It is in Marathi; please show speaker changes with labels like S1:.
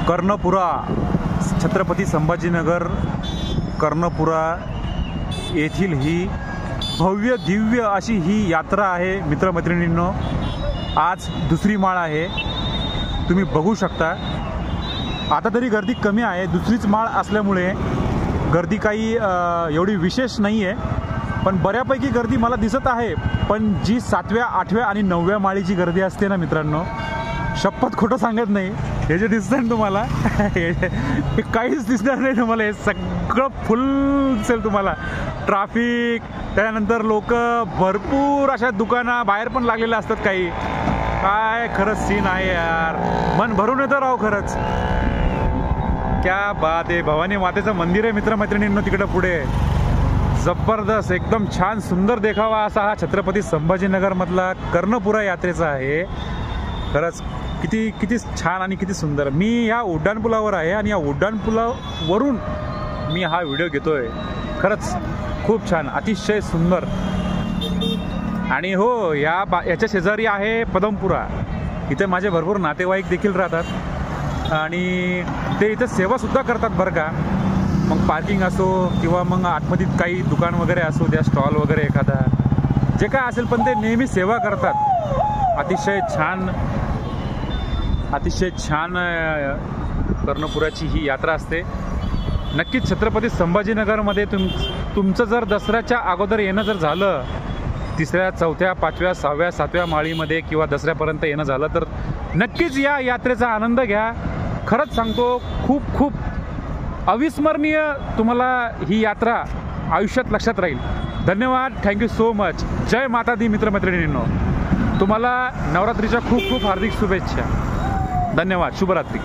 S1: कर्णपुरा, छत्रपती संभाजीनगर कर्णपुरा येथील ही भव्य दिव्य अशी ही यात्रा आहे मित्रमैत्रिणींनो। आज दुसरी माळ आहे, तुम्ही बघू शकता। आता तरी गर्दी कमी आहे, दुसरीच माळ असल्यामुळे गर्दी काही एवढी विशेष नाही आहे, पण बऱ्यापैकी गर्दी मला दिसत आहे। पण जी 7व्या, 8व्या आणि 9व्या माळीची गर्दी असते ना मित्रांनो, शपथ खोटं सांगत नाही, हे जे दिसतंय ना तुम्हाला हे काहीच दिसणार नाही तुम्हाला, हे सगळं फुल दिसेल तुम्हाला। ट्रॅफिक, त्यानंतर लोक, भरपूर अशा दुकानं बाहेर पण लागलेल्या असतात काही। काय खरंच सीन आहे यार, मन भरून येतं राव खरंच। क्या बात आहे, भवानी मातेचं मंदिर आहे मित्रमैत्रिणींनो तिकडं पुढे, जबरदस्त एकदम छान सुंदर देखावा असा हा छत्रपती संभाजीनगरमधला कर्णपुरा यात्रेचा आहे। खरंच किती किती छान आणि किती सुंदर। मी ह्या उड्डाणपुलावर आहे आणि या उड्डाणपुलावरून मी हा व्हिडिओ घेतोय। खरंच खूप छान, अतिशय सुंदर। आणि हो, याच्या शेजारी आहे पदमपुरा, इथे माझे भरपूर नातेवाईक देखील राहतात आणि ते इथे सेवासुद्धा करतात बरं का। मग पार्किंग असो किंवा मग आतमध्ये काही दुकान वगैरे असो, त्या स्टॉल वगैरे एखादा जे काय असेल, पण ते नेहमी सेवा करतात। अतिशय छान कर्णपुराची ही यात्रा असते। नक्कीच छत्रपती संभाजीनगरमध्ये तुमचं जर दसऱ्याच्या अगोदर येणं जर झालं, 3ऱ्या, 4थ्या, 5व्या, 6व्या, 7व्या माळीमध्ये किंवा दसऱ्यापर्यंत येणं झालं तर नक्कीच या यात्रेचा आनंद घ्या। खरंच सांगतो, खूप खूप अविस्मरणीय तुम्हाला ही यात्रा आयुष्यात लक्षात राहील। धन्यवाद, थँक्यू सो मच। जय माता दी मित्रमैत्रिणींनो, तुम्हाला नवरात्रीच्या खूप खूप हार्दिक शुभेच्छा। धन्यवाद, शुभरात्री।